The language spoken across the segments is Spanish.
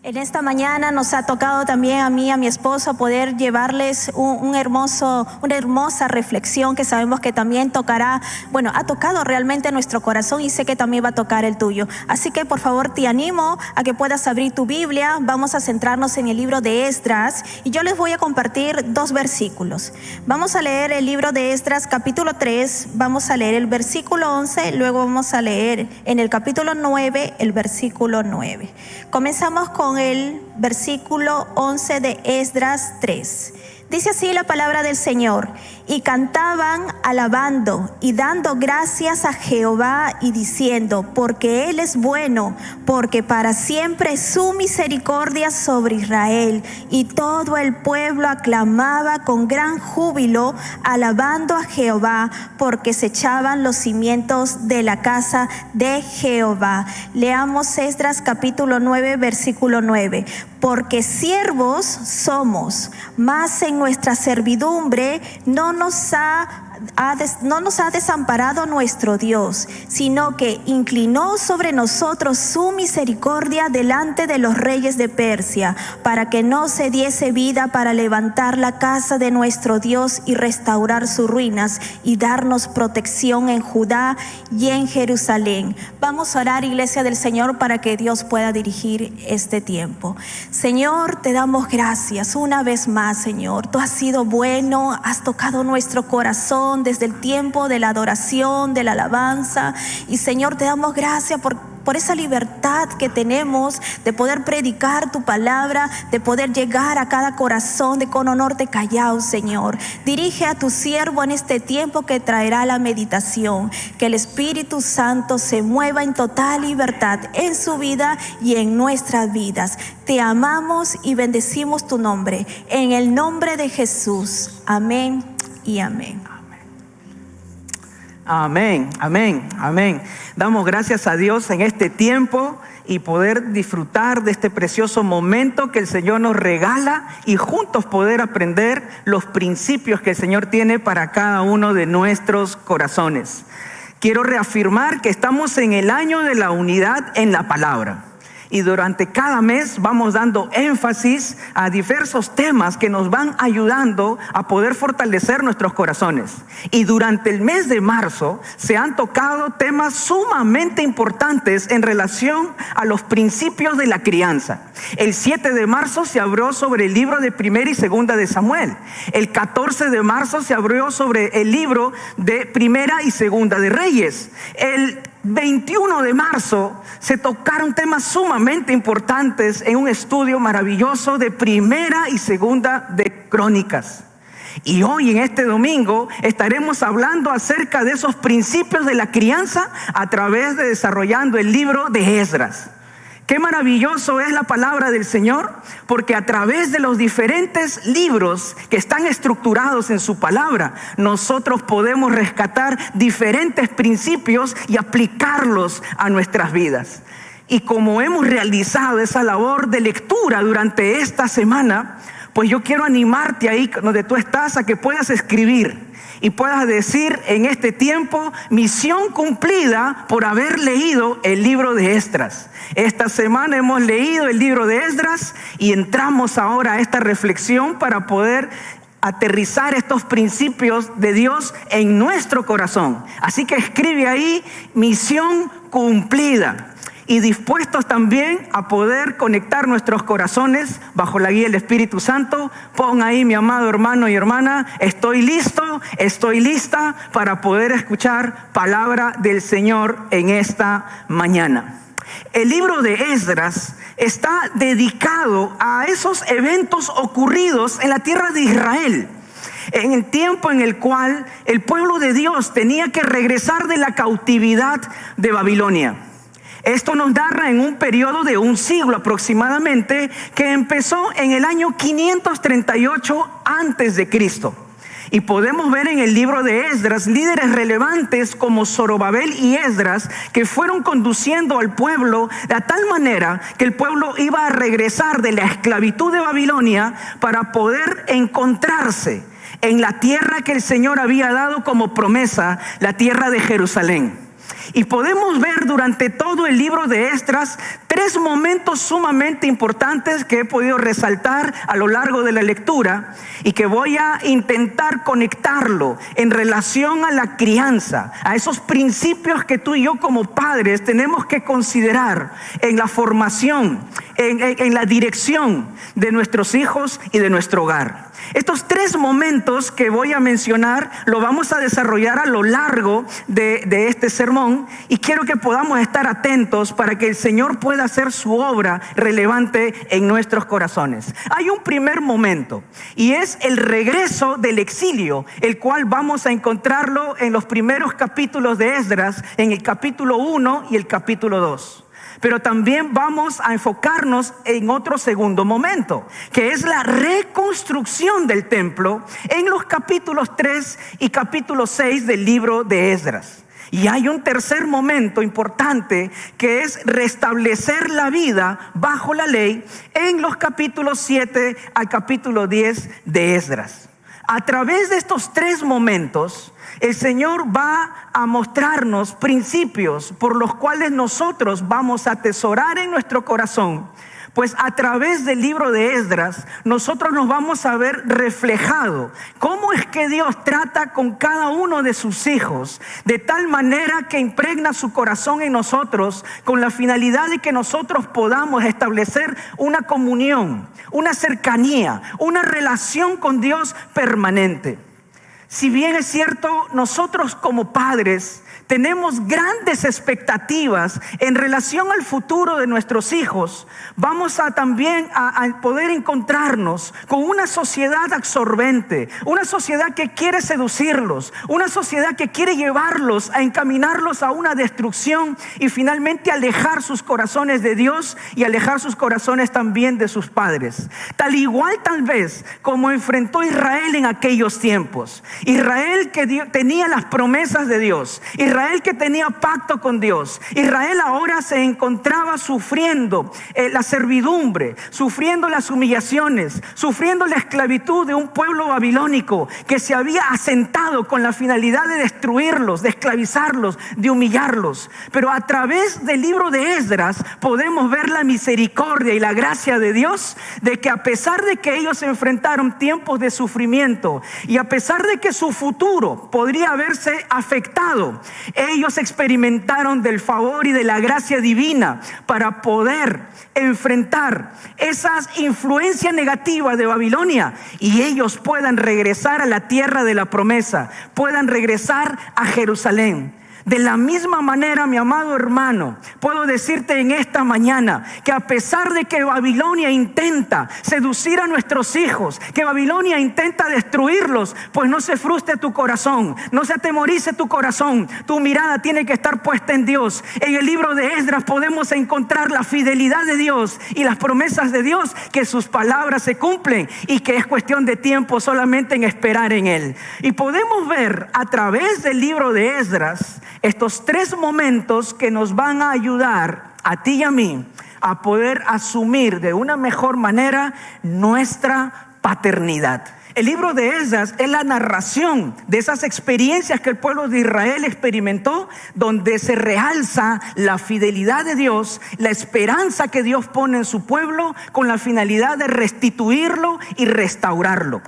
En esta mañana nos ha tocado también a mí, a mi esposo, poder llevarles una hermosa reflexión que sabemos que también tocará, ha tocado realmente nuestro corazón y sé que también va a tocar el tuyo. Así que por favor te animo a que puedas abrir tu Biblia. Vamos a centrarnos en el libro de Esdras y yo les voy a compartir 2 versículos. Vamos a leer el libro de Esdras capítulo 3, vamos a leer el versículo 11, luego vamos a leer en el capítulo 9 el versículo 9. Comenzamos con el versículo 11 de Esdras 3. Dice así la palabra del Señor: y cantaban alabando y dando gracias a Jehová y diciendo: porque Él es bueno, porque para siempre es su misericordia sobre Israel. Y todo el pueblo aclamaba con gran júbilo, alabando a Jehová, porque se echaban los cimientos de la casa de Jehová. Leamos Esdras capítulo 9, versículo 9. Porque siervos somos, mas en nuestra servidumbre no nos ha desamparado nuestro Dios, sino que inclinó sobre nosotros su misericordia delante de los reyes de Persia, para que no se diese vida para levantar la casa de nuestro Dios y restaurar sus ruinas y darnos protección en Judá y en Jerusalén. Vamos a orar, iglesia del Señor, para que Dios pueda dirigir este tiempo. Señor, te damos gracias una vez más, Señor. Tú has sido bueno, has tocado nuestro corazón desde el tiempo de la adoración, de la alabanza. Y Señor, te damos gracias por esa libertad que tenemos de poder predicar tu palabra, de poder llegar a cada corazón de Cono Norte Callao, Señor. Dirige a tu siervo en este tiempo que traerá la meditación, que el Espíritu Santo se mueva en total libertad en su vida y en nuestras vidas. Te amamos y bendecimos tu nombre, en el nombre de Jesús. Amén y amén. Amén, amén, amén. Damos gracias a Dios en este tiempo y poder disfrutar de este precioso momento que el Señor nos regala y juntos poder aprender los principios que el Señor tiene para cada uno de nuestros corazones. Quiero reafirmar que estamos en el año de la unidad en la palabra. Y durante cada mes vamos dando énfasis a diversos temas que nos van ayudando a poder fortalecer nuestros corazones. Y durante el mes de marzo se han tocado temas sumamente importantes en relación a los principios de la crianza. El 7 de marzo se abrió sobre el libro de Primera y Segunda de Samuel. El 14 de marzo se abrió sobre el libro de Primera y Segunda de Reyes. El 21 de marzo se tocaron temas sumamente importantes en un estudio maravilloso de Primera y Segunda de Crónicas. Y hoy en este domingo estaremos hablando acerca de esos principios de la crianza a través de desarrollando el libro de Esdras. Qué maravilloso es la palabra del Señor, porque a través de los diferentes libros que están estructurados en su palabra, nosotros podemos rescatar diferentes principios y aplicarlos a nuestras vidas. Y como hemos realizado esa labor de lectura durante esta semana, pues yo quiero animarte ahí donde tú estás a que puedas escribir y puedas decir en este tiempo: misión cumplida por haber leído el libro de Esdras. Esta semana hemos leído el libro de Esdras y entramos ahora a esta reflexión para poder aterrizar estos principios de Dios en nuestro corazón. Así que escribe ahí: misión cumplida. Y dispuestos también a poder conectar nuestros corazones bajo la guía del Espíritu Santo, pon ahí, mi amado hermano y hermana: estoy listo, estoy lista para poder escuchar palabra del Señor en esta mañana. El libro de Esdras está dedicado a esos eventos ocurridos en la tierra de Israel, en el tiempo en el cual el pueblo de Dios tenía que regresar de la cautividad de Babilonia. Esto nos narra en un periodo de un siglo aproximadamente, que empezó en el año 538 antes de Cristo. Y podemos ver en el libro de Esdras líderes relevantes como Zorobabel y Esdras, que fueron conduciendo al pueblo de tal manera que el pueblo iba a regresar de la esclavitud de Babilonia para poder encontrarse en la tierra que el Señor había dado como promesa, la tierra de Jerusalén. Y podemos ver durante todo el libro de Esdras 3 momentos sumamente importantes que he podido resaltar a lo largo de la lectura y que voy a intentar conectarlo en relación a la crianza, a esos principios que tú y yo como padres tenemos que considerar en la formación, en la dirección de nuestros hijos y de nuestro hogar. Estos 3 momentos que voy a mencionar lo vamos a desarrollar a lo largo de este sermón, y quiero que podamos estar atentos para que el Señor pueda hacer su obra relevante en nuestros corazones. Hay un primer momento y es el regreso del exilio, el cual vamos a encontrarlo en los primeros capítulos de Esdras, en el capítulo 1 y el capítulo 2. Pero también vamos a enfocarnos en otro segundo momento, que es la reconstrucción del templo en los capítulos 3 y capítulo 6 del libro de Esdras. Y hay un tercer momento importante, que es restablecer la vida bajo la ley en los capítulos 7 al capítulo 10 de Esdras. A través de estos 3 momentos, el Señor va a mostrarnos principios por los cuales nosotros vamos a atesorar en nuestro corazón. Pues a través del libro de Esdras, nosotros nos vamos a ver reflejado cómo es que Dios trata con cada uno de sus hijos, de tal manera que impregna su corazón en nosotros, con la finalidad de que nosotros podamos establecer una comunión, una cercanía, una relación con Dios permanente. Si bien es cierto, nosotros como padres tenemos grandes expectativas en relación al futuro de nuestros hijos, vamos a también a poder encontrarnos con una sociedad absorbente, una sociedad que quiere seducirlos, una sociedad que quiere llevarlos a encaminarlos a una destrucción y finalmente alejar sus corazones de Dios y alejar sus corazones también de sus padres. Tal igual tal vez como enfrentó Israel en aquellos tiempos. Israel que tenía las promesas de Dios, Israel que tenía pacto con Dios. Israel ahora se encontraba sufriendo la servidumbre, sufriendo las humillaciones, sufriendo la esclavitud de un pueblo babilónico que se había asentado con la finalidad de destruirlos, de esclavizarlos, de humillarlos. Pero a través del libro de Esdras podemos ver la misericordia y la gracia de Dios, de que a pesar de que ellos enfrentaron tiempos de sufrimiento y a pesar de que su futuro podría verse afectado, ellos experimentaron del favor y de la gracia divina para poder enfrentar esas influencias negativas de Babilonia y ellos puedan regresar a la tierra de la promesa, puedan regresar a Jerusalén. De la misma manera, mi amado hermano, puedo decirte en esta mañana que a pesar de que Babilonia intenta seducir a nuestros hijos, que Babilonia intenta destruirlos, pues no se frustre tu corazón, no se atemorice tu corazón. Tu mirada tiene que estar puesta en Dios. En el libro de Esdras podemos encontrar la fidelidad de Dios y las promesas de Dios, que sus palabras se cumplen y que es cuestión de tiempo solamente en esperar en Él. Y podemos ver a través del libro de Esdras estos 3 momentos que nos van a ayudar a ti y a mí a poder asumir de una mejor manera nuestra paternidad. El libro de Esdras es la narración de esas experiencias que el pueblo de Israel experimentó, donde se realza la fidelidad de Dios, la esperanza que Dios pone en su pueblo con la finalidad de restituirlo y restaurarlo.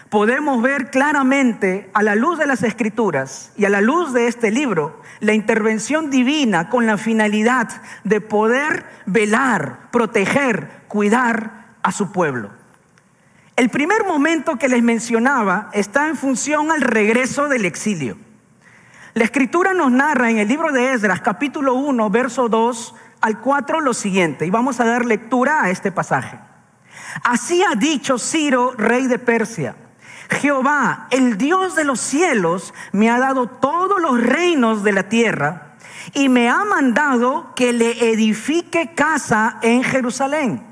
Podemos ver claramente a la luz de las Escrituras y a la luz de este libro la intervención divina con la finalidad de poder velar, proteger, cuidar a su pueblo. El primer momento que les mencionaba está en función al regreso del exilio. La Escritura nos narra en el libro de Esdras, capítulo 1, verso 2 al 4, lo siguiente, y vamos a dar lectura a este pasaje. Así ha dicho Ciro, rey de Persia: Jehová, el Dios de los cielos, me ha dado todos los reinos de la tierra y me ha mandado que le edifique casa en Jerusalén,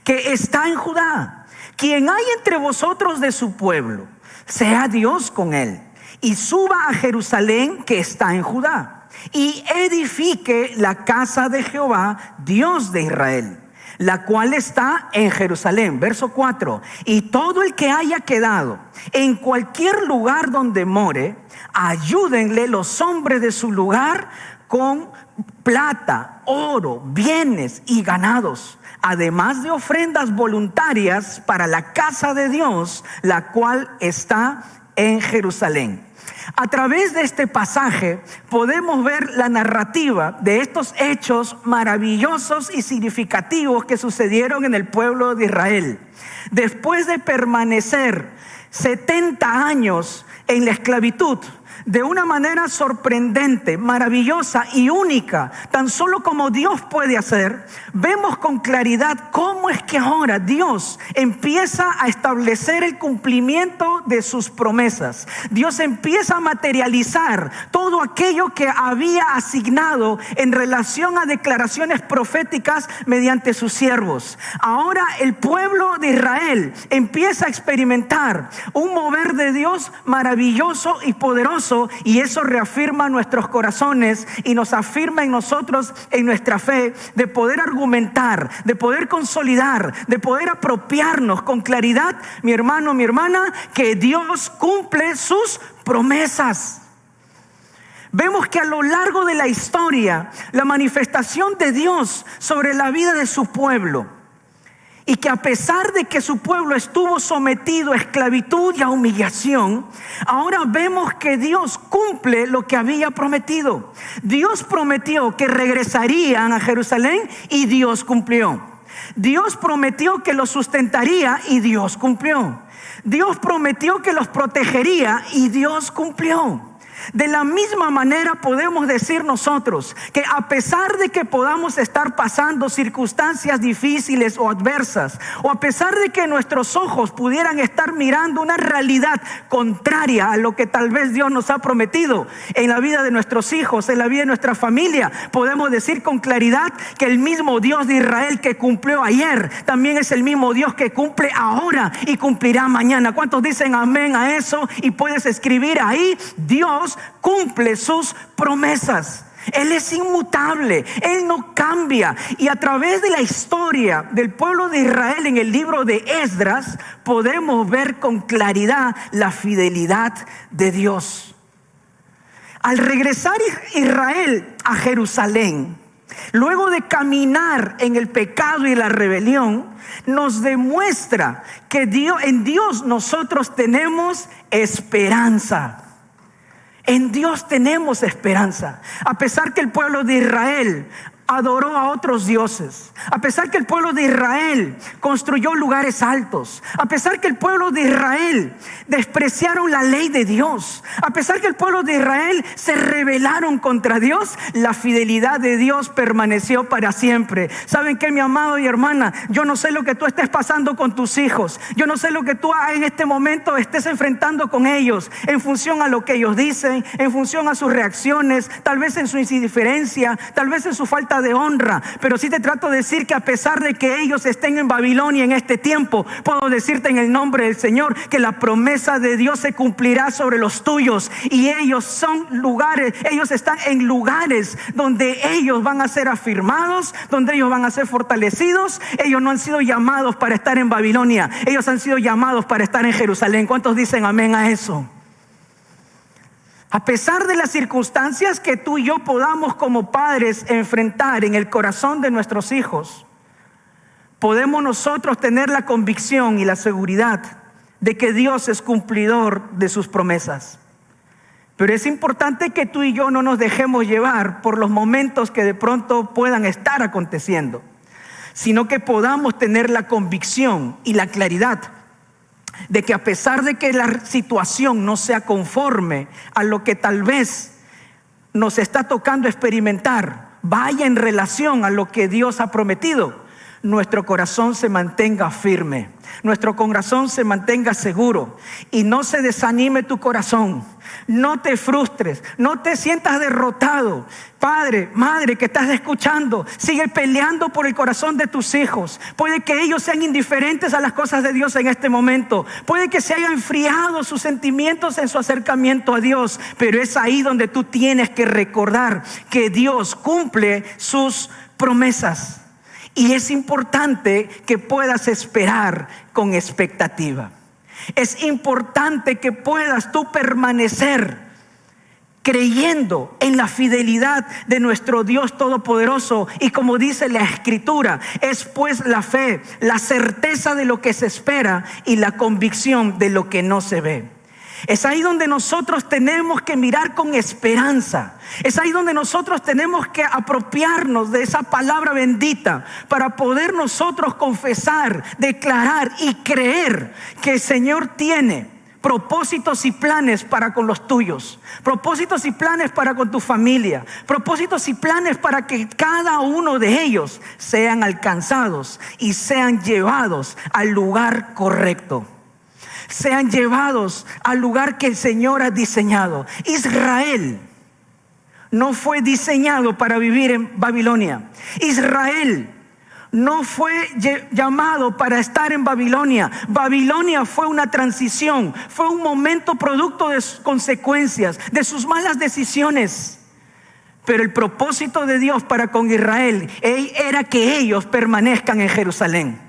que está en Judá. Quien hay entre vosotros de su pueblo, sea Dios con él, y suba a Jerusalén que está en Judá, y edifique la casa de Jehová, Dios de Israel, la cual está en Jerusalén. Verso 4. Y todo el que haya quedado en cualquier lugar donde more, ayúdenle los hombres de su lugar con plata, oro, bienes y ganados, además de ofrendas voluntarias para la casa de Dios, la cual está en Jerusalén. A través de este pasaje podemos ver la narrativa de estos hechos maravillosos y significativos que sucedieron en el pueblo de Israel. Después de permanecer 70 años en la esclavitud, de una manera sorprendente, maravillosa y única, tan solo como Dios puede hacer, vemos con claridad cómo es que ahora Dios empieza a establecer el cumplimiento de sus promesas. Dios empieza a materializar todo aquello que había asignado en relación a declaraciones proféticas mediante sus siervos. Ahora el pueblo de Israel empieza a experimentar un mover de Dios maravilloso y poderoso, y eso reafirma nuestros corazones y nos afirma en nosotros, en nuestra fe, de poder argumentar, de poder consolidar, de poder apropiarnos con claridad, mi hermano, mi hermana, que Dios cumple sus promesas. Vemos que a lo largo de la historia, la manifestación de Dios sobre la vida de su pueblo, y que a pesar de que su pueblo estuvo sometido a esclavitud y a humillación, ahora vemos que Dios cumple lo que había prometido. Dios prometió que regresarían a Jerusalén y Dios cumplió. Dios prometió que los sustentaría y Dios cumplió. Dios prometió que los protegería y Dios cumplió. De la misma manera podemos decir nosotros que a pesar de que podamos estar pasando circunstancias difíciles o adversas, o a pesar de que nuestros ojos pudieran estar mirando una realidad contraria a lo que tal vez Dios nos ha prometido en la vida de nuestros hijos, en la vida de nuestra familia, podemos decir con claridad que el mismo Dios de Israel que cumplió ayer, también es el mismo Dios que cumple ahora y cumplirá mañana. ¿Cuántos dicen amén a eso? Y puedes escribir ahí: Dios cumple sus promesas. Él es inmutable, Él no cambia. Y a través de la historia del pueblo de Israel en el libro de Esdras, podemos ver con claridad la fidelidad de Dios. Al regresar Israel a Jerusalén, luego de caminar en el pecado y la rebelión, nos demuestra que en Dios nosotros tenemos esperanza. En Dios tenemos esperanza. A pesar que el pueblo de Israel adoró a otros dioses, a pesar que el pueblo de Israel construyó lugares altos, a pesar que el pueblo de Israel despreciaron la ley de Dios, a pesar que el pueblo de Israel se rebelaron contra Dios, la fidelidad de Dios permaneció para siempre. ¿Saben qué, mi amado y hermana? Yo no sé lo que tú estés pasando con tus hijos, yo no sé lo que tú en este momento estés enfrentando con ellos, en función a lo que ellos dicen, en función a sus reacciones, tal vez en su indiferencia, tal vez en su falta de honra. Pero sí te trato de decir que a pesar de que ellos estén en Babilonia en este tiempo, puedo decirte en el nombre del Señor que la promesa de Dios se cumplirá sobre los tuyos. Y ellos están en lugares donde ellos van a ser afirmados, donde ellos van a ser fortalecidos. Ellos no han sido llamados para estar en Babilonia, ellos han sido llamados para estar en Jerusalén. ¿Cuántos dicen amén a eso? A pesar de las circunstancias que tú y yo podamos como padres enfrentar en el corazón de nuestros hijos, podemos nosotros tener la convicción y la seguridad de que Dios es cumplidor de sus promesas. Pero es importante que tú y yo no nos dejemos llevar por los momentos que de pronto puedan estar aconteciendo, sino que podamos tener la convicción y la claridad de que a pesar de que la situación no sea conforme a lo que tal vez nos está tocando experimentar, vaya en relación a lo que Dios ha prometido, nuestro corazón se mantenga firme, nuestro corazón se mantenga seguro y no se desanime tu corazón. No te frustres, no te sientas derrotado. Padre, madre que estás escuchando, sigue peleando por el corazón de tus hijos. Puede que ellos sean indiferentes a las cosas de Dios en este momento. Puede que se hayan enfriado sus sentimientos en su acercamiento a Dios. Pero es ahí donde tú tienes que recordar que Dios cumple sus promesas. Y es importante que puedas esperar con expectativa. Es importante que puedas tú permanecer creyendo en la fidelidad de nuestro Dios Todopoderoso. Y como dice la Escritura, es pues la fe, la certeza de lo que se espera y la convicción de lo que no se ve. Es ahí donde nosotros tenemos que mirar con esperanza. Es ahí donde nosotros tenemos que apropiarnos de esa palabra bendita para poder nosotros confesar, declarar y creer que el Señor tiene propósitos y planes para con los tuyos, propósitos y planes para con tu familia, propósitos y planes para que cada uno de ellos sean alcanzados y sean llevados al lugar correcto, sean llevados al lugar que el Señor ha diseñado. Israel no fue diseñado para vivir en Babilonia. Israel no fue llamado para estar en Babilonia. Babilonia fue una transición, fue un momento producto de sus consecuencias, de sus malas decisiones. Pero el propósito de Dios para con Israel era que ellos permanezcan en Jerusalén.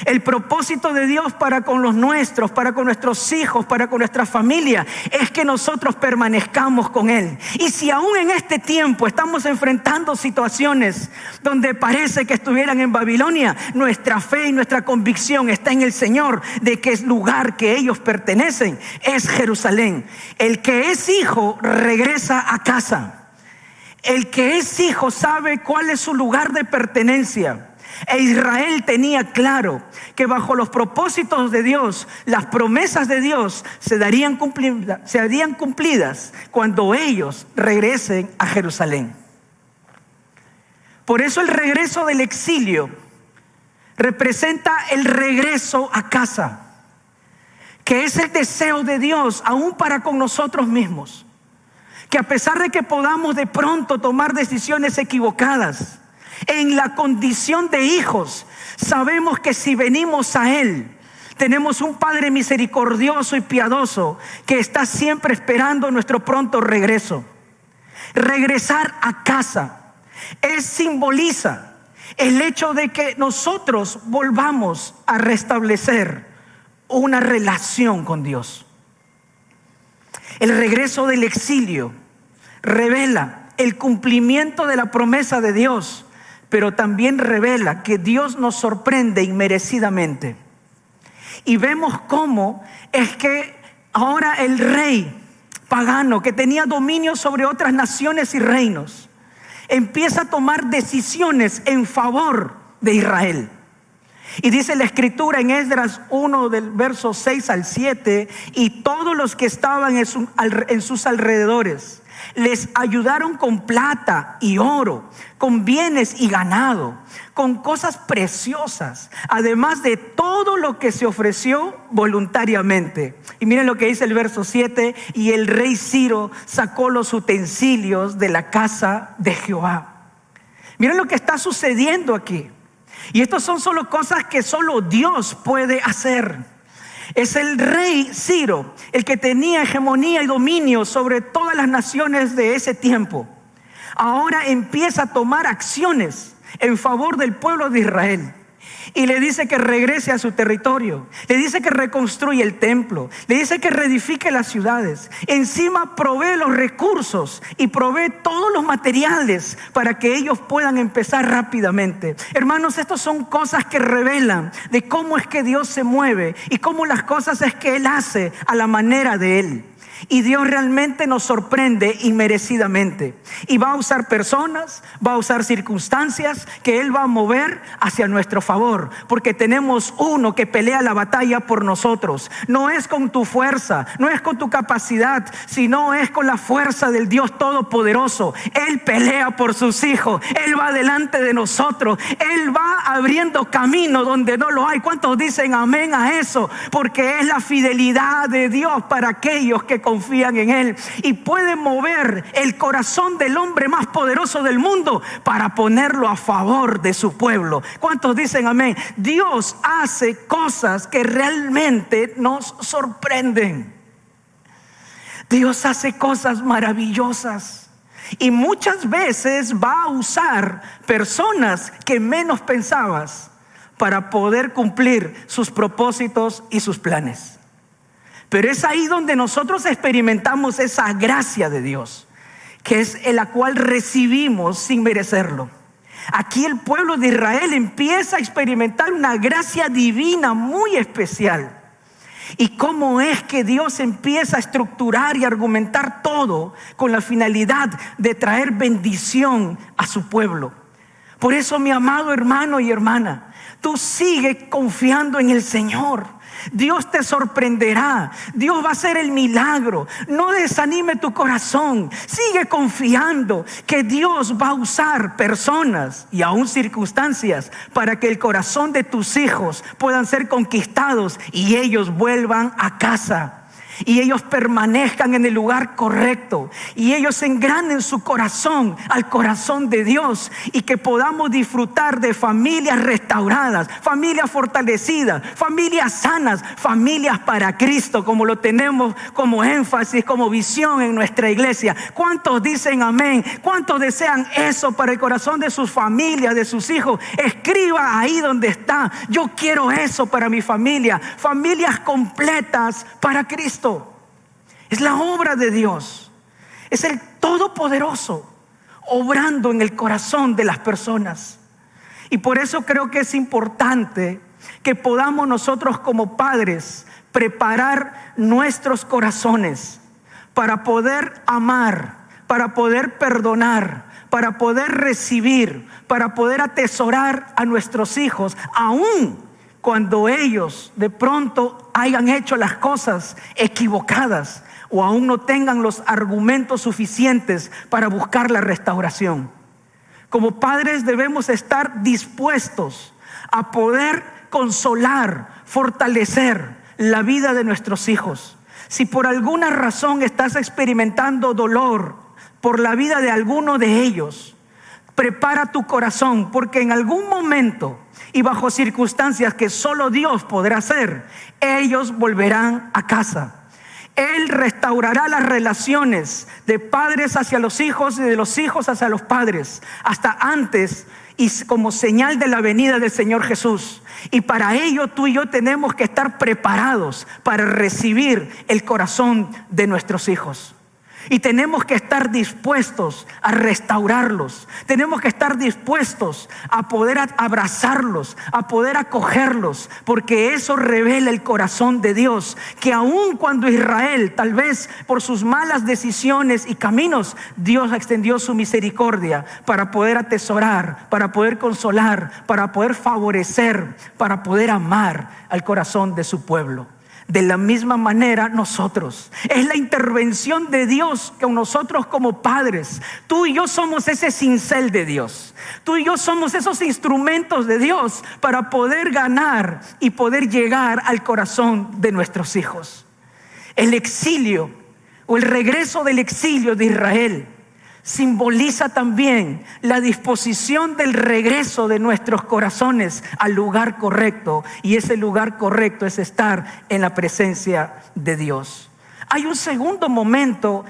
El propósito de Dios para con los nuestros, para con nuestros hijos, para con nuestra familia, es que nosotros permanezcamos con Él. Y si aún en este tiempo estamos enfrentando situaciones donde parece que estuvieran en Babilonia, nuestra fe y nuestra convicción está en el Señor, de que el lugar que ellos pertenecen es Jerusalén. El que es hijo regresa a casa. El que es hijo sabe cuál es su lugar de pertenencia. E Israel tenía claro que bajo los propósitos de Dios, las promesas de Dios serían cumplidas cuando ellos regresen a Jerusalén. Por eso el regreso del exilio representa el regreso a casa, que es el deseo de Dios aún para con nosotros mismos. Que a pesar de que podamos de pronto tomar decisiones equivocadas, en la condición de hijos, sabemos que si venimos a Él, tenemos un Padre misericordioso y piadoso que está siempre esperando nuestro pronto regreso. Regresar a casa simboliza el hecho de que nosotros volvamos a restablecer una relación con Dios. El regreso del exilio revela el cumplimiento de la promesa de Dios, pero también revela que Dios nos sorprende inmerecidamente. Y vemos cómo es que ahora el rey pagano, que tenía dominio sobre otras naciones y reinos, empieza a tomar decisiones en favor de Israel. Y dice la Escritura en Esdras 1 del verso 6 al 7, y todos los que estaban en sus alrededores les ayudaron con plata y oro, con bienes y ganado, con cosas preciosas, además de todo lo que se ofreció voluntariamente. Y miren lo que dice el verso 7: y el rey Ciro sacó los utensilios de la casa de Jehová. Miren lo que está sucediendo aquí. Y estas son solo cosas que solo Dios puede hacer. Es el rey Ciro el que tenía hegemonía y dominio sobre todas las naciones de ese tiempo. Ahora empieza a tomar acciones en favor del pueblo de Israel. Y le dice que regrese a su territorio. Le dice que reconstruya el templo. Le dice que reedifique las ciudades. Encima provee los recursos y provee todos los materiales para que ellos puedan empezar rápidamente. Hermanos, estas son cosas que revelan de cómo es que Dios se mueve y cómo las cosas es que Él hace a la manera de Él. Y Dios realmente nos sorprende inmerecidamente. Y va a usar personas, va a usar circunstancias que Él va a mover hacia nuestro favor. Porque tenemos uno que pelea la batalla por nosotros. No es con tu fuerza, no es con tu capacidad, sino es con la fuerza del Dios Todopoderoso. Él pelea por sus hijos. Él va delante de nosotros. Él va abriendo camino donde no lo hay. ¿Cuántos dicen amén a eso? Porque es la fidelidad de Dios para aquellos que confían en Él, y puede mover el corazón del hombre más poderoso del mundo para ponerlo a favor de su pueblo. ¿Cuántos dicen amén? Dios hace cosas que realmente nos sorprenden. Dios hace cosas maravillosas y muchas veces va a usar personas que menos pensabas para poder cumplir sus propósitos y sus planes. Pero es ahí donde nosotros experimentamos esa gracia de Dios, que es la cual recibimos sin merecerlo. Aquí el pueblo de Israel empieza a experimentar una gracia divina muy especial. Y cómo es que Dios empieza a estructurar y argumentar todo con la finalidad de traer bendición a su pueblo. Por eso, mi amado hermano y hermana, tú sigue confiando en el Señor. Dios te sorprenderá. Dios va a hacer el milagro. No desanime tu corazón. Sigue confiando que Dios va a usar personas y aún circunstancias para que el corazón de tus hijos puedan ser conquistados y ellos vuelvan a casa. Y ellos permanezcan en el lugar correcto. Y ellos engranen su corazón al corazón de Dios. Y que podamos disfrutar de familias restauradas, familias fortalecidas, familias sanas, familias para Cristo, como lo tenemos como énfasis, como visión en nuestra iglesia. ¿Cuántos dicen amén? ¿Cuántos desean eso para el corazón de sus familias, de sus hijos? Escriba ahí donde está: yo quiero eso para mi familia. Familias completas para Cristo. Es la obra de Dios. Es el Todopoderoso obrando en el corazón de las personas. Y por eso creo que es importante que podamos nosotros como padres preparar nuestros corazones para poder amar, para poder perdonar, para poder recibir, para poder atesorar a nuestros hijos, aún cuando ellos de pronto hayan hecho las cosas equivocadas o aún no tengan los argumentos suficientes para buscar la restauración. Como padres debemos estar dispuestos a poder consolar, fortalecer la vida de nuestros hijos. Si por alguna razón estás experimentando dolor por la vida de alguno de ellos, prepara tu corazón, porque en algún momento y bajo circunstancias que solo Dios podrá hacer, ellos volverán a casa. Él restaurará las relaciones de padres hacia los hijos y de los hijos hacia los padres, hasta antes y como señal de la venida del Señor Jesús. Y para ello tú y yo tenemos que estar preparados para recibir el corazón de nuestros hijos. Y tenemos que estar dispuestos a restaurarlos. Tenemos que estar dispuestos a poder abrazarlos, a poder acogerlos, porque eso revela el corazón de Dios. Que aun cuando Israel, tal vez por sus malas decisiones y caminos, Dios extendió su misericordia para poder atesorar, para poder consolar, para poder favorecer, para poder amar al corazón de su pueblo. De la misma manera nosotros, es la intervención de Dios con nosotros como padres. Tú y yo somos ese cincel de Dios. Tú y yo somos esos instrumentos de Dios para poder ganar y poder llegar al corazón de nuestros hijos. El exilio o el regreso del exilio de Israel simboliza también la disposición del regreso de nuestros corazones al lugar correcto, y ese lugar correcto es estar en la presencia de Dios. Hay un segundo momento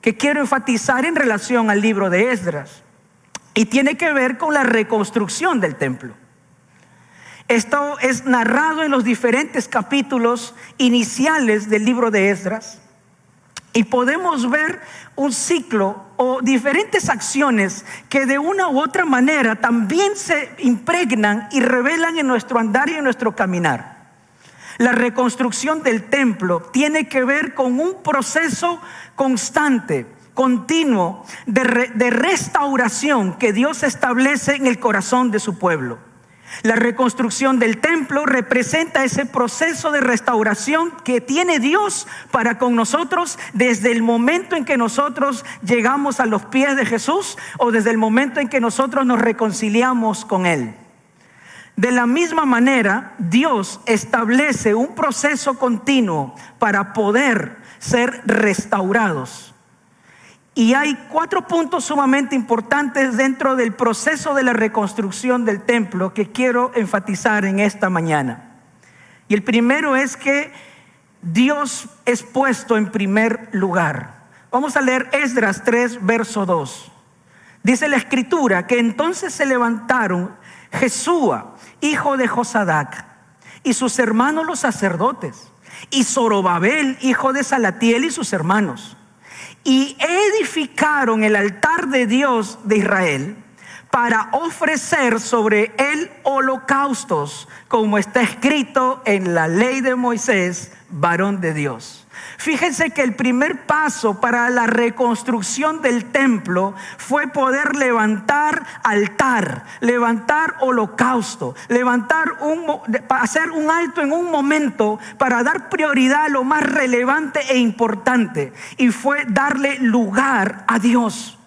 que quiero enfatizar en relación al libro de Esdras, y tiene que ver con la reconstrucción del templo. Esto es narrado en los diferentes capítulos iniciales del libro de Esdras. Y podemos ver un ciclo o diferentes acciones que de una u otra manera también se impregnan y revelan en nuestro andar y en nuestro caminar. La reconstrucción del templo tiene que ver con un proceso constante, continuo, de restauración que Dios establece en el corazón de su pueblo. La reconstrucción del templo representa ese proceso de restauración que tiene Dios para con nosotros desde el momento en que nosotros llegamos a los pies de Jesús o desde el momento en que nosotros nos reconciliamos con Él. De la misma manera, Dios establece un proceso continuo para poder ser restaurados. Y hay 4 puntos sumamente importantes dentro del proceso de la reconstrucción del templo que quiero enfatizar en esta mañana. Y el primero es que Dios es puesto en primer lugar. Vamos a leer Esdras 3, verso 2. Dice la escritura que entonces se levantaron Jesúa, hijo de Josadac, y sus hermanos los sacerdotes, y Zorobabel, hijo de Salatiel, y sus hermanos. Y edificaron el altar de Dios de Israel para ofrecer sobre él holocaustos, como está escrito en la ley de Moisés, varón de Dios. Fíjense que el primer paso para la reconstrucción del templo fue poder levantar altar, levantar holocausto, hacer un alto en un momento para dar prioridad a lo más relevante e importante, y fue darle lugar a Dios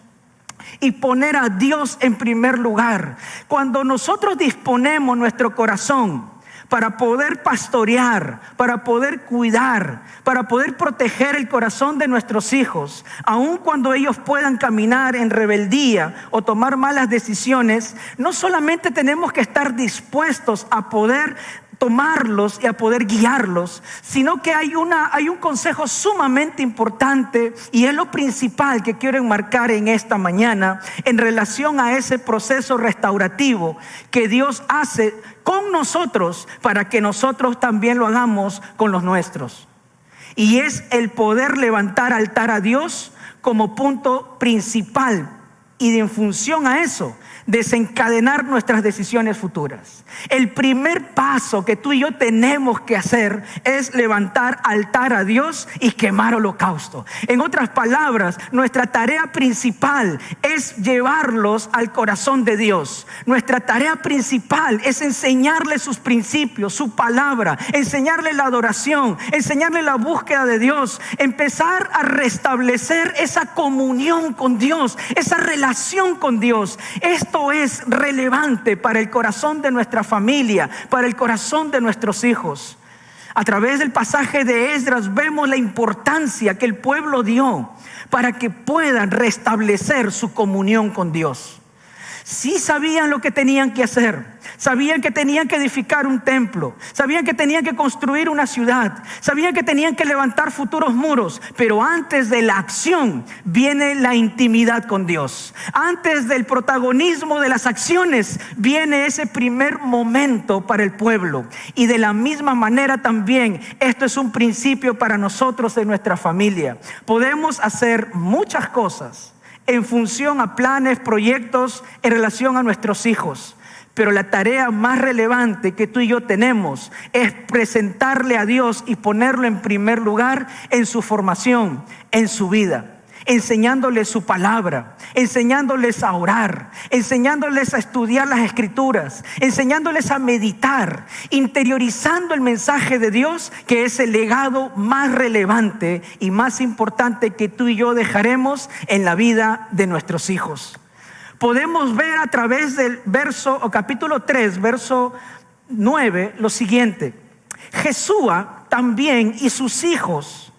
y poner a Dios en primer lugar. Cuando nosotros disponemos nuestro corazón para poder pastorear, para poder cuidar, para poder proteger el corazón de nuestros hijos, aun cuando ellos puedan caminar en rebeldía o tomar malas decisiones, no solamente tenemos que estar dispuestos a poder tomarlos y a poder guiarlos, sino que hay un consejo sumamente importante, y es lo principal que quiero enmarcar en esta mañana en relación a ese proceso restaurativo que Dios hace con nosotros para que nosotros también lo hagamos con los nuestros. Y es el poder levantar altar a Dios como punto principal, y en función a eso desencadenar nuestras decisiones futuras. El primer paso que tú y yo tenemos que hacer es levantar altar a Dios y quemar holocausto. En otras palabras, nuestra tarea principal es llevarlos al corazón de Dios. Nuestra tarea principal es enseñarles sus principios, su palabra, enseñarles la adoración, enseñarles la búsqueda de Dios, empezar a restablecer esa comunión con Dios, esa relación con Dios. Esto es relevante para el corazón de nuestra familia, para el corazón de nuestros hijos. A través del pasaje de Esdras vemos la importancia que el pueblo dio para que puedan restablecer su comunión con Dios. Sí sabían lo que tenían que hacer, sabían que tenían que edificar un templo, sabían que tenían que construir una ciudad, sabían que tenían que levantar futuros muros, pero antes de la acción viene la intimidad con Dios. Antes del protagonismo de las acciones viene ese primer momento para el pueblo. Y de la misma manera también esto es un principio para nosotros en nuestra familia. Podemos hacer muchas cosas en función a planes, proyectos en relación a nuestros hijos, pero la tarea más relevante que tú y yo tenemos es presentarle a Dios y ponerlo en primer lugar en su formación, en su vida, enseñándoles su palabra, enseñándoles a orar, enseñándoles a estudiar las escrituras, enseñándoles a meditar, interiorizando el mensaje de Dios, que es el legado más relevante y más importante que tú y yo dejaremos en la vida de nuestros hijos. Podemos ver a través del capítulo 3, verso 9, lo siguiente: Jesúa también y sus hijos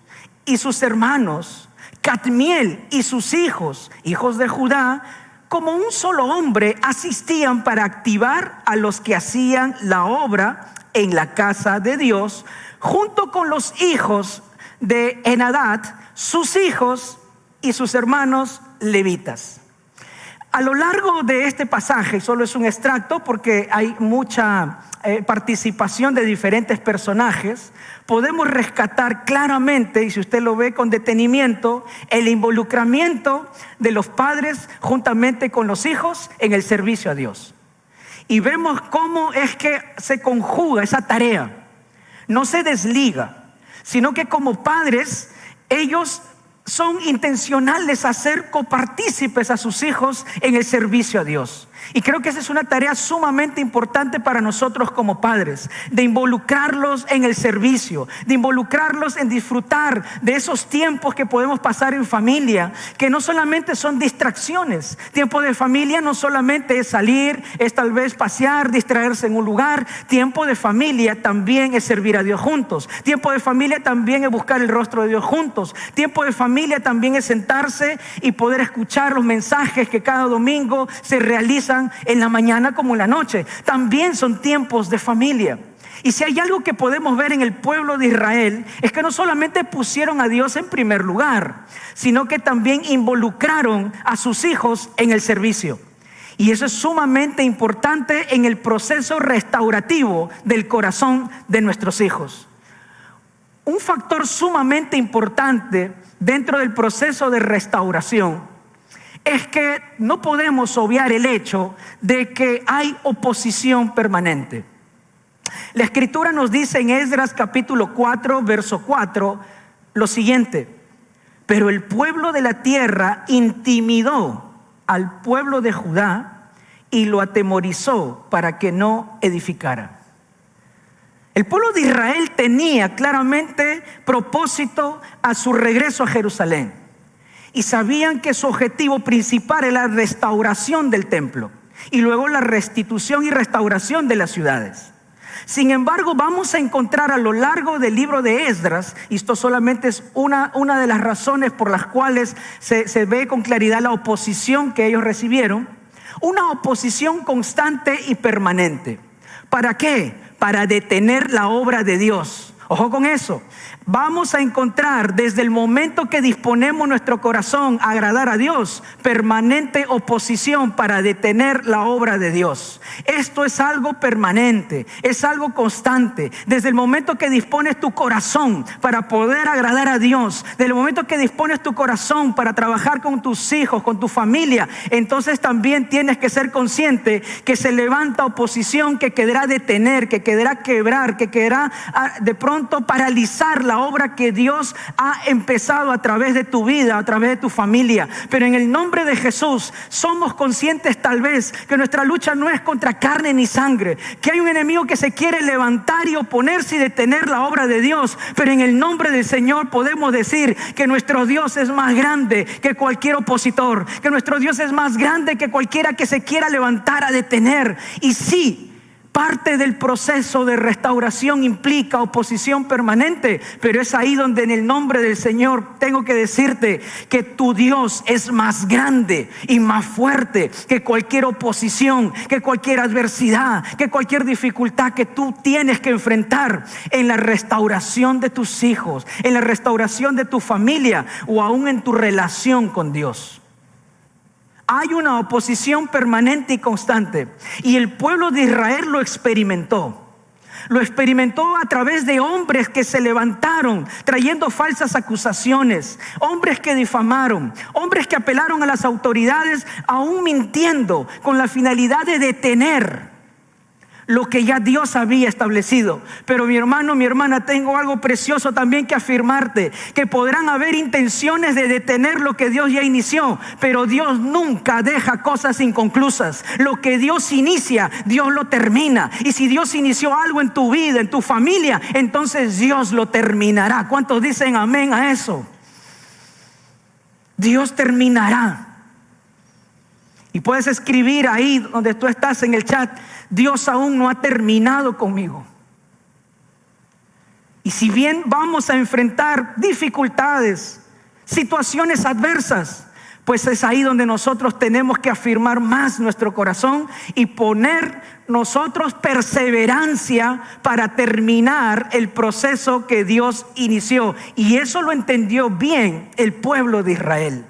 y sus hermanos, Cadmiel y sus hijos, hijos de Judá, como un solo hombre, asistían para activar a los que hacían la obra en la casa de Dios, junto con los hijos de Henadad, sus hijos y sus hermanos levitas. A lo largo de este pasaje, solo es un extracto porque hay mucha participación de diferentes personajes, podemos rescatar claramente, y si usted lo ve con detenimiento, el involucramiento de los padres juntamente con los hijos en el servicio a Dios. Y vemos cómo es que se conjuga esa tarea, no se desliga, sino que como padres ellos son intencionales a ser copartícipes a sus hijos en el servicio a Dios. Y creo que esa es una tarea sumamente importante para nosotros como padres, de involucrarlos en el servicio, de involucrarlos en disfrutar de esos tiempos que podemos pasar en familia, que no solamente son distracciones. Tiempo de familia no solamente es salir, es tal vez pasear, distraerse en un lugar. Tiempo de familia también es servir a Dios juntos. Tiempo de familia también es buscar el rostro de Dios juntos. Tiempo de familia también es sentarse y poder escuchar los mensajes que cada domingo se realizan en la mañana como en la noche. También son tiempos de familia. Y si hay algo que podemos ver en el pueblo de Israel, es que no solamente pusieron a Dios en primer lugar, sino que también involucraron a sus hijos en el servicio. Y eso es sumamente importante en el proceso restaurativo del corazón de nuestros hijos. un factor sumamente importante dentro del proceso de restauración es que no podemos obviar el hecho de que hay oposición permanente. La Escritura nos dice en Esdras capítulo 4, verso 4, lo siguiente: pero el pueblo de la tierra intimidó al pueblo de Judá y lo atemorizó para que no edificara. El pueblo de Israel tenía claramente propósito a su regreso a Jerusalén y sabían que su objetivo principal era la restauración del templo y luego la restitución y restauración de las ciudades. Sin embargo, vamos a encontrar a lo largo del libro de Esdras, y esto solamente es una de las razones por las cuales se ve con claridad la oposición que ellos recibieron, una oposición constante y permanente. ¿Para qué? Para detener la obra de Dios. Ojo con eso. Vamos a encontrar desde el momento que disponemos nuestro corazón a agradar a Dios, permanente oposición para detener la obra de Dios. Esto es algo permanente, es algo constante. Desde el momento que dispones tu corazón para poder agradar a Dios, desde el momento que dispones tu corazón para trabajar con tus hijos, con tu familia, entonces también tienes que ser consciente que se levanta oposición que quedará detener, que quedará quebrar, que quedará de pronto paralizar la obra que Dios ha empezado a través de tu vida, a través de tu familia. Pero en el nombre de Jesús somos conscientes tal vez que nuestra lucha no es contra carne ni sangre, que hay un enemigo que se quiere levantar y oponerse y detener la obra de Dios. Pero en el nombre del Señor podemos decir que nuestro Dios es más grande que cualquier opositor, que nuestro Dios es más grande que cualquiera que se quiera levantar a detener. Y sí, parte del proceso de restauración implica oposición permanente, pero es ahí donde en el nombre del Señor tengo que decirte que tu Dios es más grande y más fuerte que cualquier oposición, que cualquier adversidad, que cualquier dificultad que tú tienes que enfrentar en la restauración de tus hijos, en la restauración de tu familia o aún en tu relación con Dios. Hay una oposición permanente y constante, y el pueblo de Israel lo experimentó. Lo experimentó a través de hombres que se levantaron trayendo falsas acusaciones, hombres que difamaron, hombres que apelaron a las autoridades aún mintiendo con la finalidad de detener lo que ya Dios había establecido. Pero mi hermano, mi hermana, tengo algo precioso también que afirmarte, que podrán haber intenciones de detener lo que Dios ya inició, pero Dios nunca deja cosas inconclusas. Lo que Dios inicia, Dios lo termina. Y si Dios inició algo en tu vida, en tu familia, entonces Dios lo terminará. ¿Cuántos dicen amén a eso? Dios terminará. Y puedes escribir ahí donde tú estás en el chat: Dios aún no ha terminado conmigo. Y si bien vamos a enfrentar dificultades, situaciones adversas, pues es ahí donde nosotros tenemos que afirmar más nuestro corazón y poner nosotros perseverancia para terminar el proceso que Dios inició. Y eso lo entendió bien el pueblo de Israel.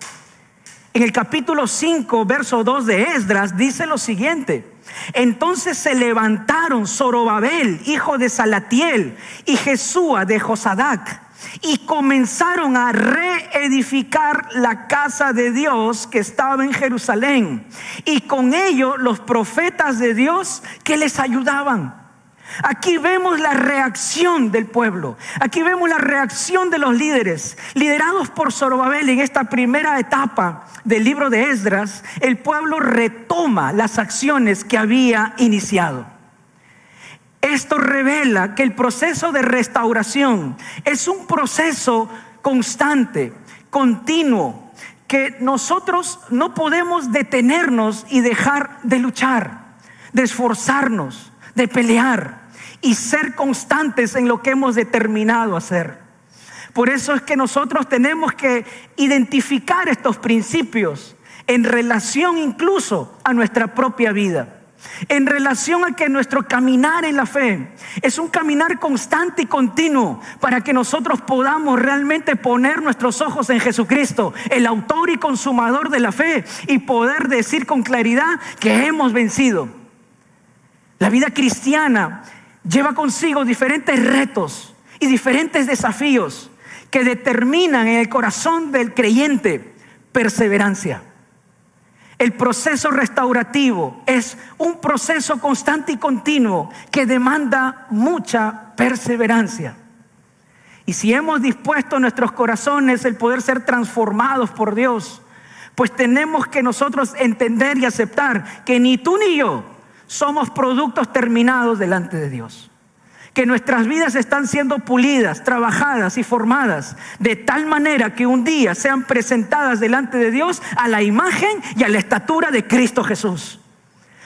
En el capítulo 5, verso 2 de Esdras dice lo siguiente: entonces se levantaron Zorobabel, hijo de Salatiel, y Jesúa de Josadac, y comenzaron a reedificar la casa de Dios que estaba en Jerusalén, y con ello los profetas de Dios que les ayudaban. Aquí vemos la reacción del pueblo. Aquí vemos la reacción de los líderes liderados por Zorobabel. En esta primera etapa del libro de Esdras, el pueblo retoma las acciones que había iniciado. Esto revela que el proceso de restauración es un proceso constante, continuo, que nosotros no podemos detenernos y dejar de luchar, de esforzarnos, de pelear y ser constantes en lo que hemos determinado hacer. Por eso es que nosotros tenemos que identificar estos principios en relación incluso a nuestra propia vida, en relación a que nuestro caminar en la fe es un caminar constante y continuo para que nosotros podamos realmente poner nuestros ojos en Jesucristo, el autor y consumador de la fe, y poder decir con claridad que hemos vencido. La vida cristiana lleva consigo diferentes retos y diferentes desafíos que determinan en el corazón del creyente perseverancia. El proceso restaurativo es un proceso constante y continuo que demanda mucha perseverancia. Y si hemos dispuesto nuestros corazones el poder ser transformados por Dios, pues tenemos que nosotros entender y aceptar que ni tú ni yo somos productos terminados delante de Dios. Que nuestras vidas están siendo pulidas, trabajadas y formadas de tal manera que un día sean presentadas delante de Dios a la imagen y a la estatura de Cristo Jesús.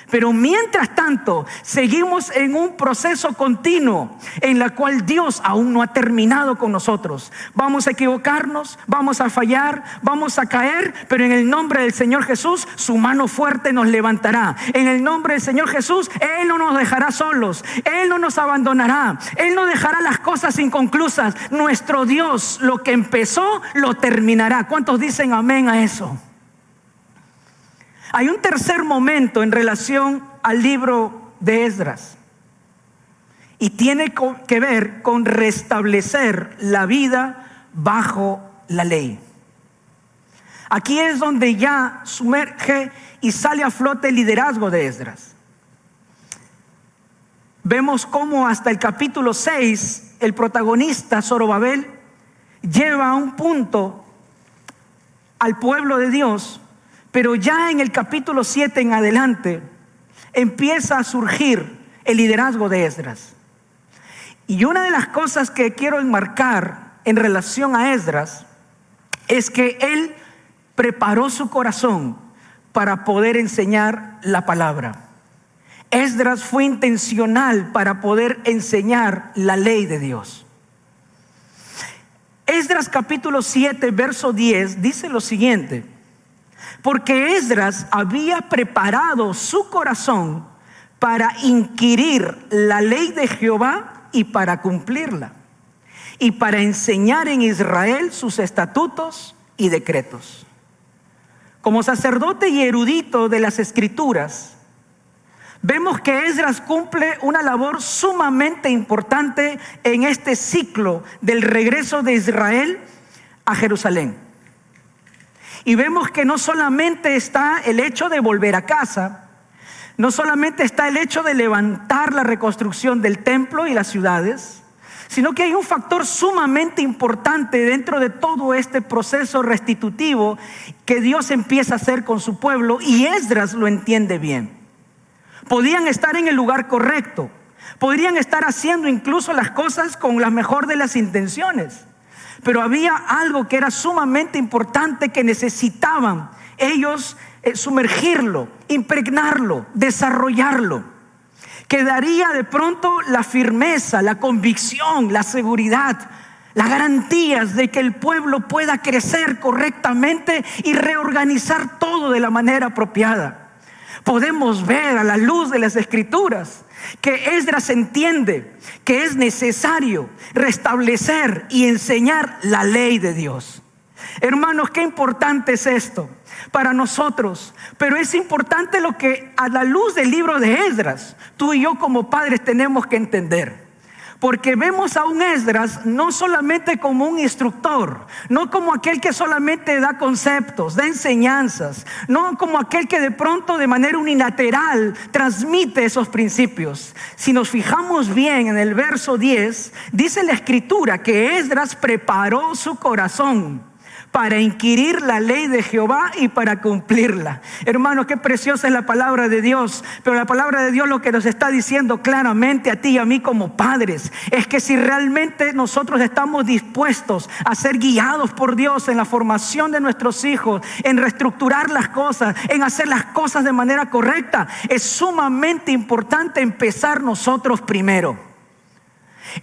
Pero mientras tanto, seguimos en un proceso continuo en la cual Dios aún no ha terminado con nosotros. Vamos a equivocarnos, vamos a fallar, vamos a caer, pero en el nombre del Señor Jesús, su mano fuerte nos levantará. En el nombre del Señor Jesús, Él no nos dejará solos, Él no nos abandonará, Él no dejará las cosas inconclusas. Nuestro Dios, lo que empezó, lo terminará. ¿Cuántos dicen amén a eso? Hay un tercer momento en relación al libro de Esdras y tiene que ver con restablecer la vida bajo la ley. Aquí es donde ya sumerge y sale a flote el liderazgo de Esdras. Vemos cómo hasta el capítulo 6 el protagonista Zorobabel lleva a un punto al pueblo de Dios. Pero ya en el capítulo 7 en adelante empieza a surgir el liderazgo de Esdras. Y una de las cosas que quiero enmarcar en relación a Esdras es que él preparó su corazón para poder enseñar la palabra. Esdras fue intencional para poder enseñar la ley de Dios. Esdras capítulo 7 verso 10 dice lo siguiente: porque Esdras había preparado su corazón para inquirir la ley de Jehová y para cumplirla, y para enseñar en Israel sus estatutos y decretos. Como sacerdote y erudito de las Escrituras, vemos que Esdras cumple una labor sumamente importante en este ciclo del regreso de Israel a Jerusalén. Y vemos que no solamente está el hecho de volver a casa, no solamente está el hecho de levantar la reconstrucción del templo y las ciudades, sino que hay un factor sumamente importante dentro de todo este proceso restitutivo que Dios empieza a hacer con su pueblo, y Esdras lo entiende bien. Podían estar en el lugar correcto, podrían estar haciendo incluso las cosas con la mejor de las intenciones, pero había algo que era sumamente importante que necesitaban ellos sumergirlo, impregnarlo, desarrollarlo, que daría de pronto la firmeza, la convicción, la seguridad, las garantías de que el pueblo pueda crecer correctamente y reorganizar todo de la manera apropiada. Podemos ver a la luz de las Escrituras que Esdras entiende que es necesario restablecer y enseñar la ley de Dios. Hermanos, qué importante es esto para nosotros, pero es importante lo que a la luz del libro de Esdras, tú y yo como padres tenemos que entender. Porque vemos a un Esdras no solamente como un instructor, no como aquel que solamente da conceptos, da enseñanzas, no como aquel que de pronto de manera unilateral transmite esos principios. Si nos fijamos bien en el verso 10, dice la Escritura que Esdras preparó su corazón para inquirir la ley de Jehová y para cumplirla. Hermanos, qué preciosa es la palabra de Dios. Pero la palabra de Dios lo que nos está diciendo claramente a ti y a mí como padres es que si realmente nosotros estamos dispuestos a ser guiados por Dios en la formación de nuestros hijos, en reestructurar las cosas, en hacer las cosas de manera correcta, es sumamente importante empezar nosotros primero.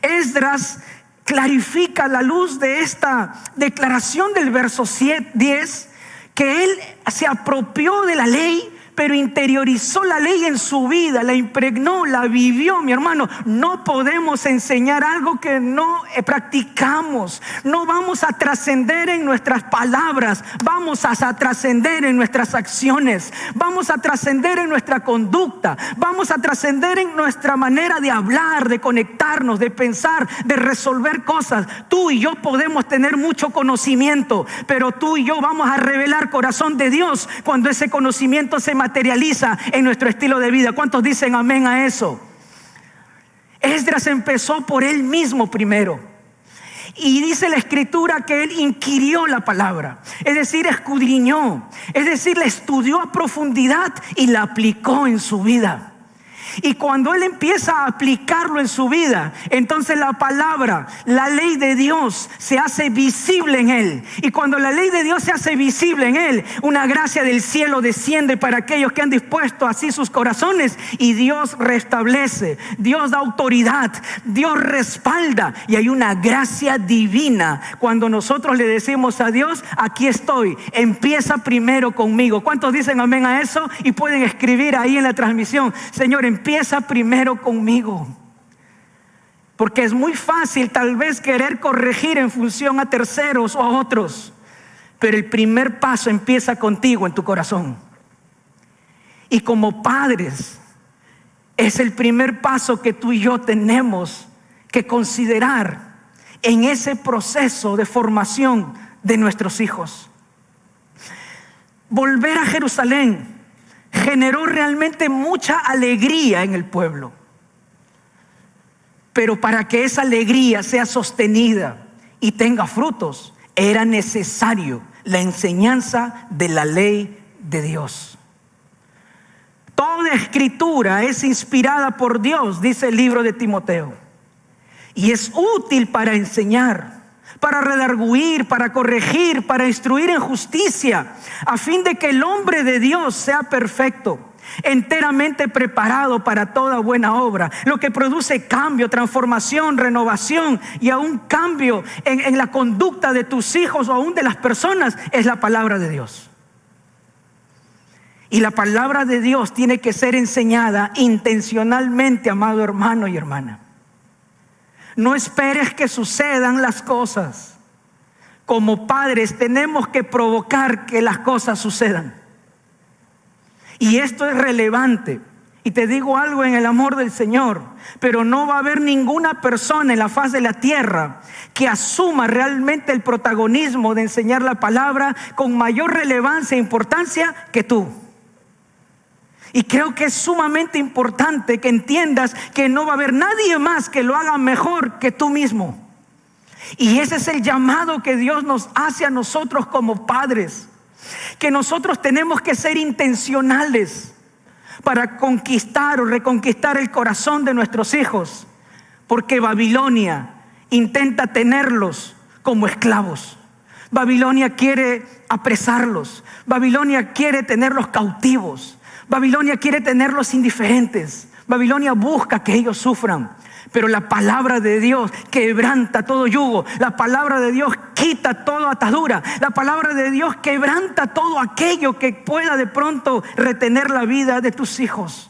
Esdras clarifica a la luz de esta declaración del verso 10 que él se apropió de la ley pero interiorizó la ley en su vida, la impregnó, la vivió, mi hermano. No podemos enseñar algo que no practicamos. No vamos a trascender en nuestras palabras, vamos a trascender en nuestras acciones, vamos a trascender en nuestra conducta, vamos a trascender en nuestra manera de hablar, de conectarnos, de pensar, de resolver cosas. Tú y yo podemos tener mucho conocimiento, pero tú y yo vamos a revelar corazón de Dios cuando ese conocimiento se materializa en nuestro estilo de vida. ¿Cuántos dicen amén a eso? Esdras empezó por él mismo primero. Y dice la escritura que él inquirió la palabra, es decir, escudriñó, es decir, la estudió a profundidad y la aplicó en su vida. Y cuando él empieza a aplicarlo en su vida, entonces la palabra, la ley de Dios se hace visible en él. Y cuando la ley de Dios se hace visible en él, una gracia del cielo desciende para aquellos que han dispuesto así sus corazones, y Dios restablece, Dios da autoridad, Dios respalda, y hay una gracia divina cuando nosotros le decimos a Dios: aquí estoy, empieza primero conmigo. ¿Cuántos dicen amén a eso? Y pueden escribir ahí en la transmisión: Señor, empieza primero conmigo. Porque es muy fácil tal vez querer corregir en función a terceros o a otros, pero el primer paso empieza contigo, en tu corazón. Y como padres, es el primer paso que tú y yo tenemos que considerar en ese proceso de formación de nuestros hijos. Volver a Jerusalén generó realmente mucha alegría en el pueblo. Pero para que esa alegría sea sostenida y tenga frutos, era necesario la enseñanza de la ley de Dios. Toda escritura es inspirada por Dios, dice el libro de Timoteo, y es útil para enseñar, para redarguir, para corregir, para instruir en justicia, a fin de que el hombre de Dios sea perfecto, enteramente preparado para toda buena obra. Lo que produce cambio, transformación, renovación y aún cambio en la conducta de tus hijos o aún de las personas es la palabra de Dios. Y la palabra de Dios tiene que ser enseñada intencionalmente, amado hermano y hermana. No esperes que sucedan las cosas. Como padres tenemos que provocar que las cosas sucedan. Y esto es relevante. Y te digo algo en el amor del Señor, pero no va a haber ninguna persona en la faz de la tierra que asuma realmente el protagonismo de enseñar la palabra con mayor relevancia e importancia que tú. Y creo que es sumamente importante que entiendas que no va a haber nadie más que lo haga mejor que tú mismo. Y ese es el llamado que Dios nos hace a nosotros como padres. Que nosotros tenemos que ser intencionales para conquistar o reconquistar el corazón de nuestros hijos. Porque Babilonia intenta tenerlos como esclavos. Babilonia quiere apresarlos. Babilonia quiere tenerlos cautivos. Babilonia quiere tenerlos indiferentes. Babilonia busca que ellos sufran. Pero la palabra de Dios quebranta todo yugo. La palabra de Dios quita toda atadura. La palabra de Dios quebranta todo aquello que pueda de pronto retener la vida de tus hijos.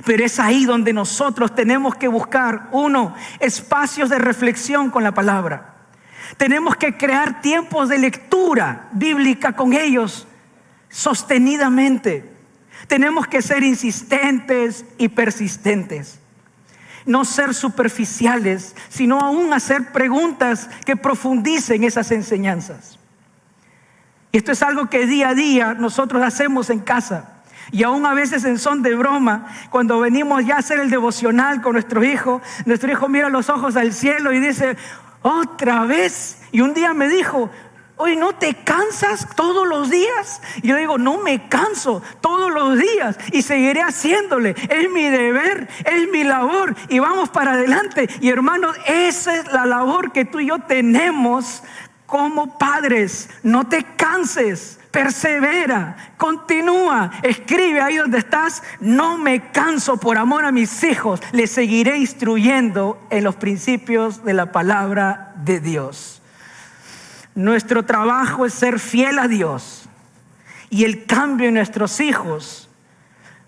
Pero es ahí donde nosotros tenemos que buscar, uno, espacios de reflexión con la palabra. Tenemos que crear tiempos de lectura bíblica con ellos sostenidamente. Tenemos que ser insistentes y persistentes. No ser superficiales, sino aún hacer preguntas que profundicen esas enseñanzas. Y esto es algo que día a día nosotros hacemos en casa. Y aún a veces en son de broma, cuando venimos ya a hacer el devocional con nuestro hijo mira los ojos al cielo y dice: otra vez. Y un día me dijo: oye, ¿no te cansas todos los días? Y yo digo: no me canso todos los días y seguiré haciéndole. Es mi deber, es mi labor y vamos para adelante. Y hermanos, esa es la labor que tú y yo tenemos como padres. No te canses, persevera, continúa, escribe ahí donde estás: no me canso por amor a mis hijos, les seguiré instruyendo en los principios de la palabra de Dios. Nuestro trabajo es ser fiel a Dios Y el cambio en nuestros hijos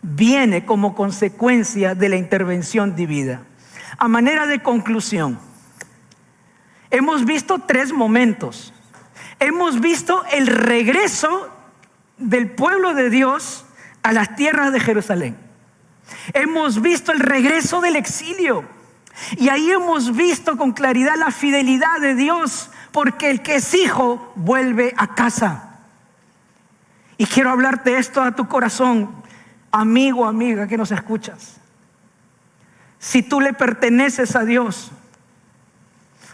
viene como consecuencia de la intervención divina. A manera de conclusión, hemos visto 3 momentos. Hemos visto el regreso del pueblo de Dios a las tierras de Jerusalén. Hemos visto el regreso del exilio. Y ahí hemos visto con claridad la fidelidad de Dios, porque el que es hijo vuelve a casa. Y quiero hablarte esto a tu corazón, amigo, amiga que nos escuchas. Si tú le perteneces a Dios,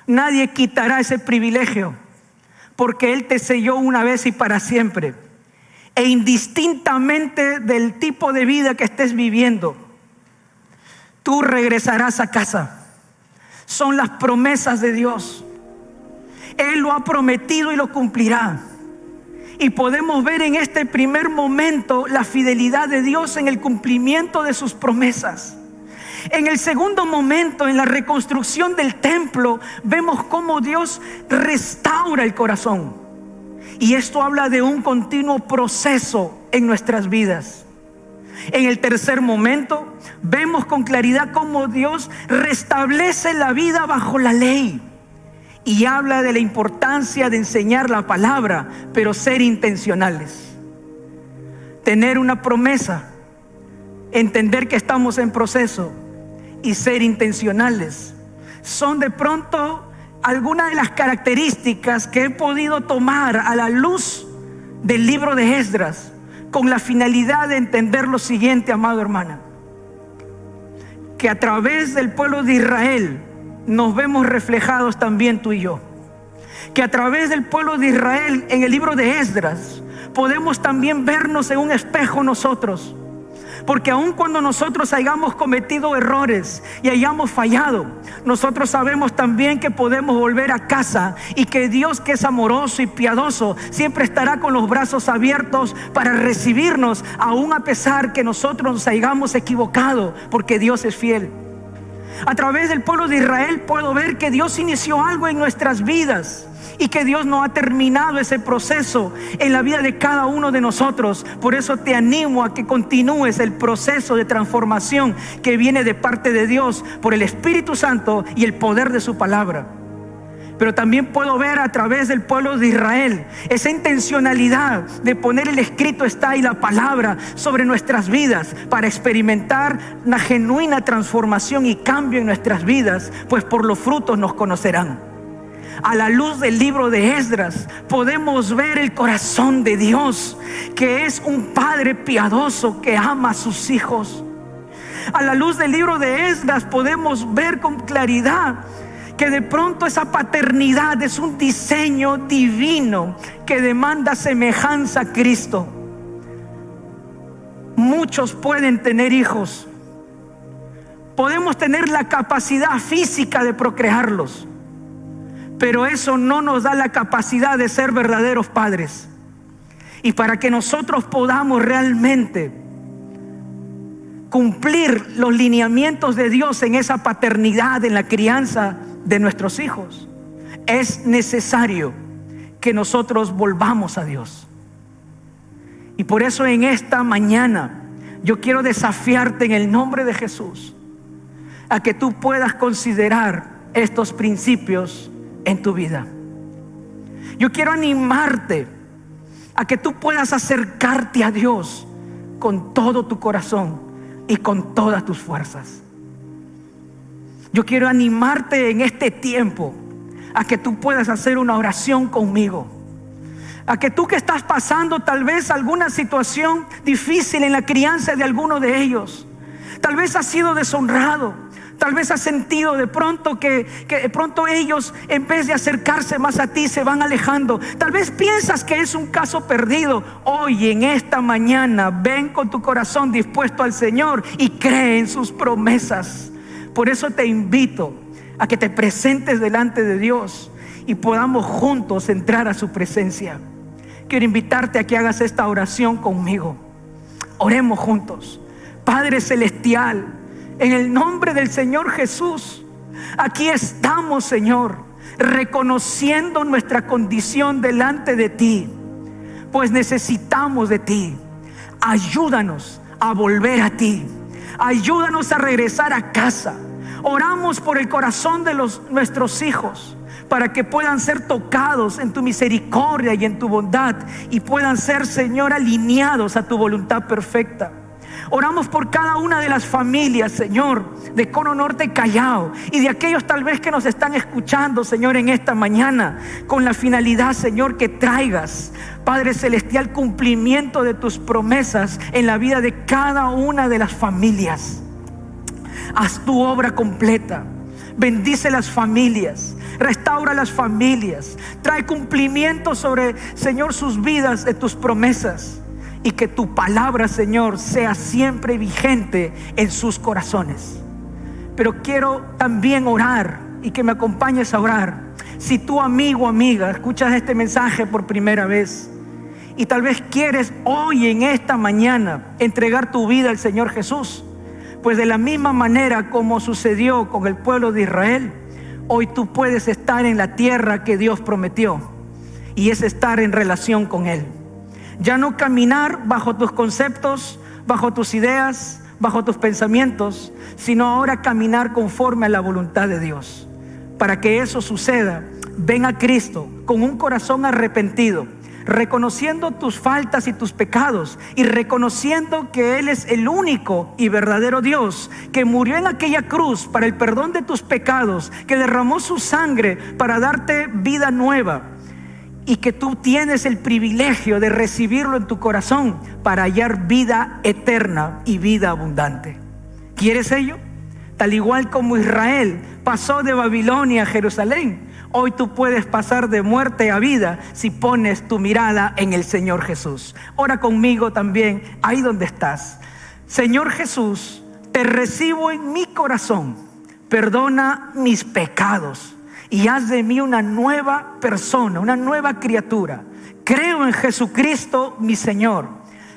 nadie quitará ese privilegio, porque Él te selló una vez y para siempre. E indistintamente del tipo de vida que estés viviendo, tú regresarás a casa. Son las promesas de Dios. Él lo ha prometido y lo cumplirá. Y podemos ver en este primer momento la fidelidad de Dios en el cumplimiento de sus promesas. En el segundo momento, en la reconstrucción del templo, vemos cómo Dios restaura el corazón. Y esto habla de un continuo proceso en nuestras vidas. En el tercer momento, vemos con claridad cómo Dios restablece la vida bajo la ley. Y habla de la importancia de enseñar la palabra, pero ser intencionales. Tener una promesa, entender que estamos en proceso y ser intencionales. Son de pronto algunas de las características que he podido tomar a la luz del libro de Esdras, con la finalidad de entender lo siguiente, amado hermano: que a través del pueblo de Israel nos vemos reflejados también tú y yo. Que a través del pueblo de Israel, en el libro de Esdras, podemos también vernos en un espejo nosotros. Porque aun cuando nosotros hayamos cometido errores y hayamos fallado, nosotros sabemos también que podemos volver a casa, y que Dios, que es amoroso y piadoso, siempre estará con los brazos abiertos para recibirnos, aun a pesar que nosotros nos hayamos equivocado, porque Dios es fiel. A través del pueblo de Israel puedo ver que Dios inició algo en nuestras vidas y que Dios no ha terminado ese proceso en la vida de cada uno de nosotros. Por eso te animo a que continúes el proceso de transformación que viene de parte de Dios por el Espíritu Santo y el poder de su palabra. Pero también puedo ver a través del pueblo de Israel esa intencionalidad de poner el escrito está y la palabra sobre nuestras vidas, para experimentar una genuina transformación y cambio en nuestras vidas, pues por los frutos nos conocerán. A la luz del libro de Esdras podemos ver el corazón de Dios, que es un padre piadoso que ama a sus hijos. A la luz del libro de Esdras podemos ver con claridad que de pronto esa paternidad es un diseño divino que demanda semejanza a Cristo. Muchos pueden tener hijos, podemos tener la capacidad física de procrearlos, pero eso no nos da la capacidad de ser verdaderos padres. Y para que nosotros podamos realmente cumplir los lineamientos de Dios en esa paternidad, en la crianza de nuestros hijos, es necesario que nosotros volvamos a Dios. Y por eso en esta mañana yo quiero desafiarte en el nombre de Jesús a que tú puedas considerar estos principios en tu vida. Yo quiero animarte a que tú puedas acercarte a Dios con todo tu corazón y con todas tus fuerzas. Yo quiero animarte en este tiempo a que tú puedas hacer una oración conmigo. A que tú que estás pasando tal vez alguna situación difícil en la crianza de alguno de ellos, tal vez has sido deshonrado, tal vez has sentido de pronto que de pronto ellos, en vez de acercarse más a ti, se van alejando. Tal vez piensas que es un caso perdido. Hoy, en esta mañana, ven con tu corazón dispuesto al Señor y cree en sus promesas. Por eso te invito a que te presentes delante de Dios y podamos juntos entrar a su presencia. Quiero invitarte a que hagas esta oración conmigo. Oremos juntos. Padre celestial, en el nombre del Señor Jesús, aquí estamos, Señor, reconociendo nuestra condición delante de ti. pues necesitamos de ti. Ayúdanos a volver a ti. Ayúdanos a regresar a casa. Oramos por el corazón de nuestros hijos, para que puedan ser tocados en tu misericordia y en tu bondad, y puedan ser, Señor, alineados a tu voluntad perfecta. Oramos por cada una de las familias, Señor, de Cono Norte, Callao, y de aquellos tal vez que nos están escuchando, Señor, en esta mañana, con la finalidad, Señor, que traigas, Padre Celestial, cumplimiento de tus promesas en la vida de cada una de las familias. Haz tu obra completa. Bendice las familias, restaura las familias, trae cumplimiento sobre, Señor, sus vidas de tus promesas, y que tu palabra, Señor, sea siempre vigente en sus corazones. Pero quiero también orar, y que me acompañes a orar. Si tú, amigo o amiga, escuchas este mensaje por primera vez y tal vez quieres hoy, en esta mañana, entregar tu vida al Señor Jesús, pues de la misma manera como sucedió con el pueblo de Israel, hoy tú puedes estar en la tierra que Dios prometió, y es estar en relación con Él. Ya no caminar bajo tus conceptos, bajo tus ideas, bajo tus pensamientos, sino ahora caminar conforme a la voluntad de Dios. Para que eso suceda, ven a Cristo con un corazón arrepentido, reconociendo tus faltas y tus pecados, y reconociendo que Él es el único y verdadero Dios, que murió en aquella cruz para el perdón de tus pecados, que derramó su sangre para darte vida nueva, y que tú tienes el privilegio de recibirlo en tu corazón para hallar vida eterna y vida abundante. ¿Quieres ello? Tal igual como Israel pasó de Babilonia a Jerusalén, hoy tú puedes pasar de muerte a vida si pones tu mirada en el Señor Jesús. Ora conmigo también ahí donde estás. Señor Jesús, te recibo en mi corazón. Perdona mis pecados y haz de mí una nueva persona, una nueva criatura. Creo en Jesucristo, mi Señor,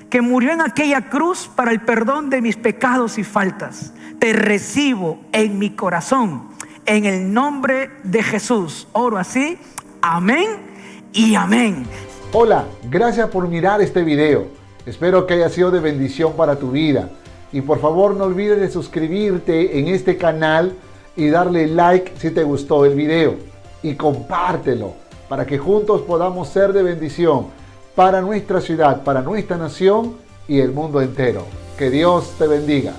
que murió en aquella cruz para el perdón de mis pecados y faltas. Te recibo en mi corazón. En el nombre de Jesús oro así, amén y amén. Hola, gracias por mirar este video. Espero que haya sido de bendición para tu vida. Y por favor no olvides de suscribirte en este canal y darle like si te gustó el video. Y compártelo para que juntos podamos ser de bendición para nuestra ciudad, para nuestra nación y el mundo entero. Que Dios te bendiga.